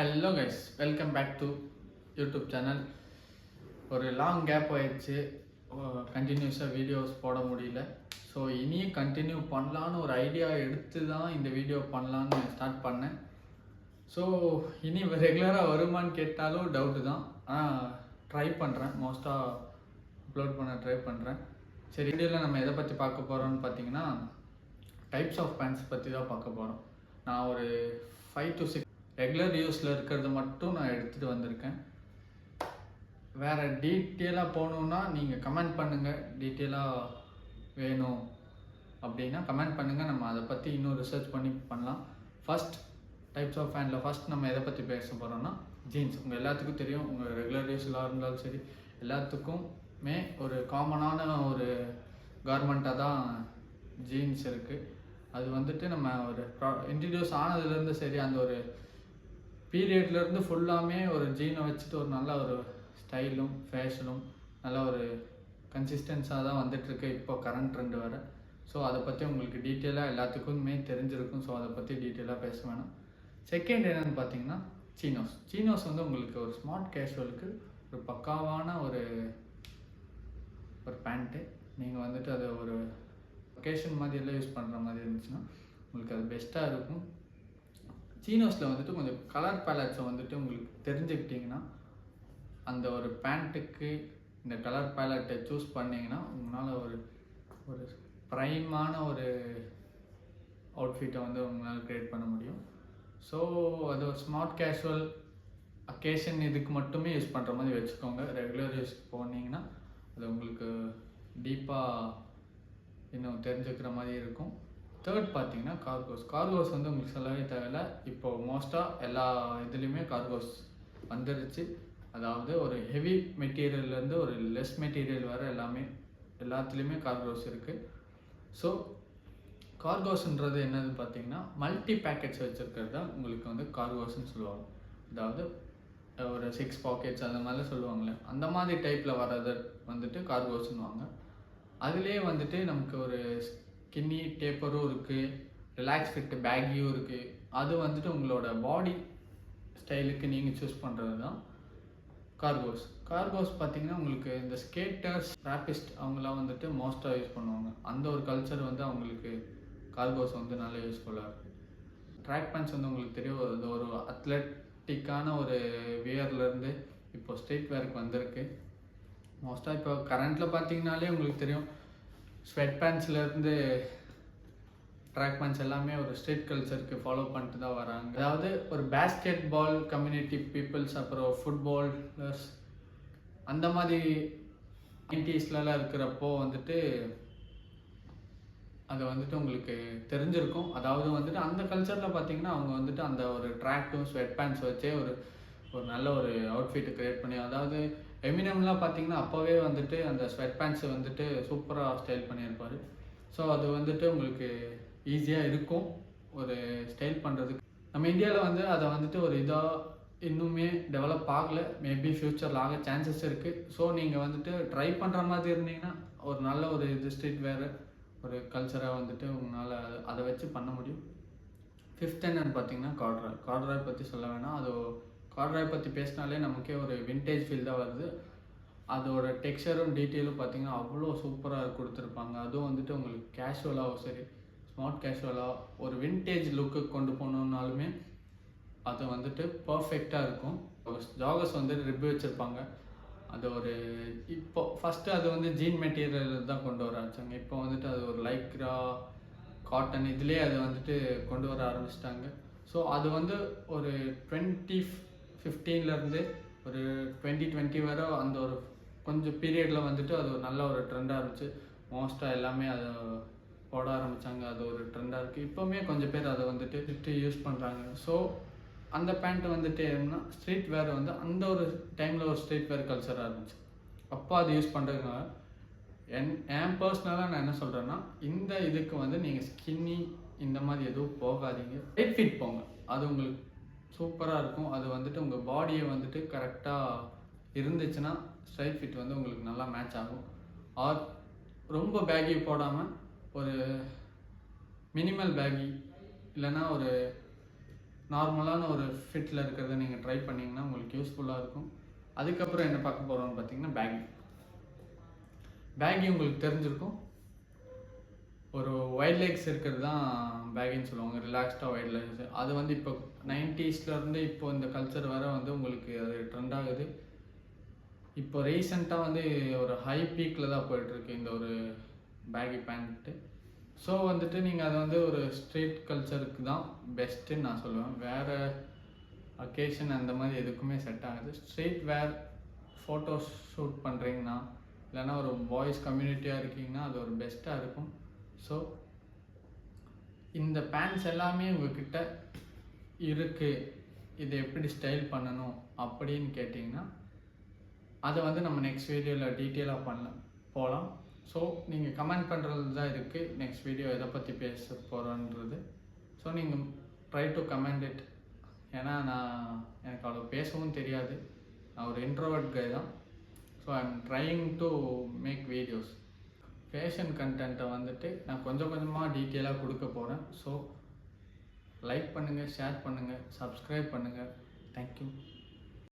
Hello guys, welcome back to YouTube channel. ஒரு long gap ஆயிடுச்சு, கண்டினியூஸாக வீடியோஸ் போட முடியல. ஸோ இனியும் கண்டினியூ பண்ணலான்னு ஒரு ஐடியா எடுத்து தான் இந்த வீடியோ பண்ணலான்னு ஸ்டார்ட் பண்ணேன். ஸோ இனி ரெகுலராக வருமானு கேட்டாலும் டவுட்டு தான். ஆனால் ட்ரை பண்ணுறேன், மோஸ்ட்டாக அப்லோட் பண்ண ட்ரை பண்ணுறேன். சரி, வீடியோவில் நம்ம எதை பற்றி பார்க்க போகிறோம்னு பார்த்தீங்கன்னா, டைப்ஸ் ஆஃப் பேண்ட்ஸ் பற்றி தான் பார்க்க போகிறோம். நான் ஒரு 5 to 6 ரெகுலர் யூஸில் இருக்கிறது மட்டும் நான் எடுத்துகிட்டு வந்திருக்கேன். வேறு டீட்டெயிலாக போகணுன்னா நீங்கள் கமெண்ட் பண்ணுங்கள். டீட்டெயிலாக வேணும் அப்படின்னா கமெண்ட் பண்ணுங்கள், நம்ம அதை பற்றி இன்னும் ரிசர்ச் பண்ணி பண்ணலாம். ஃபஸ்ட் டைப்ஸ் ஆஃப் பேண்டில் ஃபஸ்ட் நம்ம எதை பற்றி பேச போகிறோம்னா ஜீன்ஸ். உங்கள் எல்லாத்துக்கும் தெரியும், உங்கள் ரெகுலர் யூஸில் இருந்தாலும் சரி, எல்லாத்துக்குமே ஒரு காமனான ஒரு கார்மெண்ட்டாக தான் ஜீன்ஸ் இருக்குது. அது வந்துட்டு நம்ம ஒரு இன்ட்ரடியூஸ் ஆனதுலேருந்து சரி, அந்த ஒரு பீரியட்லேருந்து ஃபுல்லாமே ஒரு ஜீனை வச்சுட்டு ஒரு நல்ல ஒரு ஸ்டைலும் ஃபேஷனும் நல்ல ஒரு கன்சிஸ்டன்ஸாக தான் வந்துட்டுருக்கு இப்போ கரண்ட் ட்ரெண்ட் வர. ஸோ அதை பற்றி உங்களுக்கு டீட்டெயிலாக எல்லாத்துக்குமே தெரிஞ்சிருக்கும். ஸோ அதை பற்றி டீட்டெயிலாக பேச வேணும். செகண்ட் என்னென்னு பார்த்தீங்கன்னா சீனோஸ். சீனோஸ் வந்து உங்களுக்கு ஒரு ஸ்மார்ட் கேஷுவலுக்கு ஒரு பக்காவான ஒரு பேண்ட்டு. நீங்கள் வந்துட்டு அதை ஒரு ஒகேஷன் மாதிரியெல்லாம் யூஸ் பண்ணுற மாதிரி இருந்துச்சுன்னா உங்களுக்கு அது பெஸ்ட்டாக இருக்கும். சீனோஸில் வந்துட்டு கொஞ்சம் கலர் பேலட்ஸை வந்துட்டு உங்களுக்கு தெரிஞ்சுக்கிட்டிங்கன்னா, அந்த ஒரு பேண்ட்டுக்கு இந்த கலர் பேலட்டை சூஸ் பண்ணிங்கன்னா உங்களால் ஒரு ஒரு ப்ரைமான ஒரு அவுட்ஃபிட்டை வந்து உங்களால் க்ரியேட் பண்ண முடியும். ஸோ அது ஒரு ஸ்மார்ட் கேஷுவல் அக்கேஷன் இதுக்கு மட்டுமே யூஸ் பண்ணுற மாதிரி வச்சுக்கோங்க. ரெகுலர் யூஸ்க்கு போனீங்கன்னா அது உங்களுக்கு டீப்பாக இன்னும் தெரிஞ்சுக்கிற மாதிரி இருக்கும். தேர்ட் பார்த்தீங்கன்னா கார்கோஸ். கார்கோஸ் வந்து உங்களுக்கு சொல்லவே தேவையில்லை. இப்போது மோஸ்ட்டாக எல்லா இதுலேயுமே கார்கோஸ் வந்துருச்சு. அதாவது ஒரு ஹெவி மெட்டீரியல்லேருந்து ஒரு லெஸ் மெட்டீரியல் வர எல்லாத்துலேயுமே கார்கோஸ் இருக்குது. ஸோ கார்கோஸ்ன்றது என்னது பார்த்தீங்கன்னா, மல்டி பேக்கெட்ஸ் வச்சுருக்கிறது தான் உங்களுக்கு வந்து கார்கோஸ்ன்னு சொல்லுவாங்க. அதாவது ஒரு 6 பாக்கெட்ஸ் அந்த மாதிரிலாம் சொல்லுவாங்களே, அந்த மாதிரி டைப்பில் வர்றது வந்துட்டு கார்கோஸ்ன்னுவாங்க. அதுலேயே வந்துட்டு நமக்கு ஒரு ஸ்கின்னி டேப்பரும் இருக்குது, ரிலாக்ஸ் ஃபிட் பேக்கியும் இருக்குது. அது வந்துட்டு உங்களோட பாடி ஸ்டைலுக்கு நீங்கள் சூஸ் பண்ணுறது தான் கார்கோஸ். கார்கோஸ் பார்த்திங்கன்னா உங்களுக்கு இந்த ஸ்கேட்டர்ஸ், ராப்பிஸ்ட் அவங்களாம் வந்துட்டு மோஸ்ட்டாக யூஸ் பண்ணுவாங்க. அந்த ஒரு கல்ச்சர் வந்து அவங்களுக்கு கார்கோஸ் வந்து நல்ல யூஸ்ஃபுல்லாக இருக்குது. ட்ராக் பேண்ட்ஸ் வந்து உங்களுக்கு தெரியும், அது ஒரு அத்லெட்டிக்கான ஒரு வியர்லேருந்து இப்போ ஸ்ட்ரீட் வேருக்கு வந்திருக்கு. மோஸ்ட்டாக இப்போ கரண்ட்டில் பார்த்தீங்கனாலே உங்களுக்கு தெரியும், ஸ்வெட் பேண்ட்ஸ்லேருந்து ட்ராக் பேண்ட்ஸ் எல்லாமே ஒரு ஸ்ட்ரீட் கல்ச்சருக்கு ஃபாலோ பண்ணிட்டு தான் வராங்க. அதாவது ஒரு பேஸ்கெட் பால் கம்யூனிட்டி பீப்புள்ஸ், அப்புறம் ஃபுட்பாலர்ஸ் அந்த மாதிரி 90ஸ்லாம் இருக்கிறப்போ வந்துட்டு அது வந்துட்டு உங்களுக்கு தெரிஞ்சிருக்கும். அதாவது வந்துட்டு அந்த கல்ச்சரில் பார்த்தீங்கன்னா அவங்க வந்துட்டு அந்த ஒரு ட்ராக்கும் ஸ்வெட் பேண்ட்ஸ் வச்சே ஒரு நல்ல ஒரு அவுட்ஃபிட்டை க்ரியேட் பண்ணி, அதாவது எமினம்லாம் பார்த்தீங்கன்னா அப்போவே வந்துட்டு அந்த ஸ்வெட் பேண்ட்ஸை வந்துட்டு சூப்பராக ஸ்டைல் பண்ணியிருப்பார். ஸோ அது வந்துட்டு உங்களுக்கு ஈஸியாக இருக்கும் ஒரு ஸ்டைல் பண்ணுறதுக்கு. நம்ம இந்தியாவில் வந்து அதை வந்துட்டு ஒரு இதாக இன்னுமே டெவலப் ஆகலை. மேபி ஃப்யூச்சரில் ஆக சான்சஸ் இருக்குது. ஸோ நீங்கள் வந்துட்டு ட்ரை பண்ணுற மாதிரி இருந்தீங்கன்னா ஒரு நல்ல ஒரு இது ஸ்ட்ரீட் வேறு ஒரு கல்ச்சராக வந்துட்டு உங்களால் அதை வச்சு பண்ண முடியும். ஃபிஃப்த் என்னன்னு பார்த்தீங்கன்னா கார்ட்ராய். கார்ட்ராய் பற்றி சொல்ல வேணாம். அது கார்ட்ராய் பற்றி பேசினாலே நமக்கே ஒரு விண்டேஜ் ஃபீல் தான் வருது. அதோட டெக்ஸ்சரும் டீட்டெயிலும் பார்த்தீங்கன்னா அவ்வளோ சூப்பராக கொடுத்துருப்பாங்க. அதுவும் வந்துட்டு உங்களுக்கு கேஷுவலாகவும் சரி, ஸ்மார்ட் கேஷுவலாக ஒரு விண்டேஜ் லுக்கு கொண்டு போகணுன்னாலுமே அது வந்துட்டு பர்ஃபெக்டாக இருக்கும். ஜாகர்ஸ் வந்து ரிப் வச்சுருப்பாங்க. அது ஒரு இப்போ ஃபஸ்ட்டு அது வந்து ஜீன் மெட்டீரியல் தான் கொண்டு வர ஆரம்பித்தாங்க. இப்போ வந்துட்டு அது ஒரு லைக்ரா, காட்டன் இதுலேயே அதை வந்துட்டு கொண்டு வர ஆரம்பிச்சிட்டாங்க. ஸோ அது வந்து ஒரு 2015 ஒரு 2020 வரை அந்த ஒரு கொஞ்சம் பீரியடில் வந்துட்டு அது ஒரு நல்ல ஒரு ட்ரெண்டாக இருந்துச்சு. மோஸ்ட்டாக எல்லாமே அதை போட ஆரம்பித்தாங்க. அது ஒரு ட்ரெண்டாக இருக்குது. இப்போவுமே கொஞ்சம் பேர் அதை வந்துட்டு யூஸ் பண்ணுறாங்க. ஸோ அந்த பேண்ட்டு வந்துட்டு என்னன்னா ஸ்ட்ரீட் வேர் வந்து அந்த ஒரு டைமில் ஒரு ஸ்ட்ரீட் வேர் கல்ச்சராக இருந்துச்சு. அப்போ அது யூஸ் பண்ணுறதுனால என் பர்சனலாக நான் என்ன சொல்கிறேன்னா, இந்த இதுக்கு வந்து நீங்கள் ஸ்கின்னி இந்த மாதிரி எதுவும் போகாதீங்க, டைட் ஃபிட் போங்க. அது உங்களுக்கு சூப்பராக இருக்கும். அது வந்துட்டு உங்கள் பாடியை வந்துட்டு கரெக்டாக இருந்துச்சுன்னா ஸ்ட்ரைட் ஃபிட் வந்து உங்களுக்கு நல்லா மேட்ச் ஆகும். ஆர் ரொம்ப பேகி போடாமல் ஒரு மினிமல் பேகி இல்லைன்னா ஒரு நார்மலான ஒரு ஃபிட்டில் இருக்கிறத நீங்கள் ட்ரை பண்ணிங்கன்னா உங்களுக்கு யூஸ்ஃபுல்லாக இருக்கும். அதுக்கப்புறம் என்ன பார்க்க போகிறோம்னு பார்த்தீங்கன்னா பேகி உங்களுக்கு தெரிஞ்சிருக்கும். ஒரு வைட் லெக்ஸ் இருக்கிறது தான் பேகின்னு சொல்லுவாங்க, ரிலாக்ஸ்டாக வைட் லெக்ஸ். அது வந்து இப்போ 90ஸ்லேருந்து இப்போ இந்த கல்ச்சர் வர வந்து உங்களுக்கு அது ட்ரெண்ட் ஆகுது. இப்போ ரீசெண்டாக வந்து ஒரு ஹை பீக்கில் தான் போயிட்டுருக்கு இந்த ஒரு பேகி பேண்ட்டு. ஸோ வந்துட்டு நீங்கள் அதை வந்து ஒரு ஸ்ட்ரீட் கல்ச்சருக்கு தான் பெஸ்ட்டுன்னு நான் சொல்லுவேன். வேறு அக்கேஷன் அந்த மாதிரி எதுக்குமே செட் ஆகுது. ஸ்ட்ரீட் வேர் ஃபோட்டோ ஷூட் பண்ணுறீங்கன்னா, இல்லைன்னா ஒரு பாய்ஸ் கம்யூனிட்டியாக இருக்கீங்கன்னா அது ஒரு பெஸ்ட்டாக இருக்கும். ஸோ இந்த பேண்ட்ஸ் எல்லாமே உங்கள்கிட்ட இருக்குது, இதை எப்படி ஸ்டைல் பண்ணணும் அப்படின்னு கேட்டிங்கன்னா அதை வந்து நம்ம நெக்ஸ்ட் வீடியோவில் டீட்டெயிலாக போகலாம். ஸோ நீங்கள் கமெண்ட் பண்ணுறது தான் இருக்குது நெக்ஸ்ட் வீடியோ எதை பற்றி பேச போகிறோன்றது. ஸோ நீங்கள் ட்ரை டு கமெண்ட் இட். ஏன்னா எனக்கு அவ்வளோ பேசவும் தெரியாது, நான் ஒரு இன்ட்ரோவர்ட் கை தான். So I am trying to make videos. Fashion கண்டென்ட்டை வந்துட்டு நான் கொஞ்சம் கொஞ்சமாக டீட்டெயிலாக கொடுக்க போகிறேன். ஸோ லைக் பண்ணுங்கள், ஷேர் பண்ணுங்கள், சப்ஸ்கிரைப் பண்ணுங்கள். தேங்க்யூ.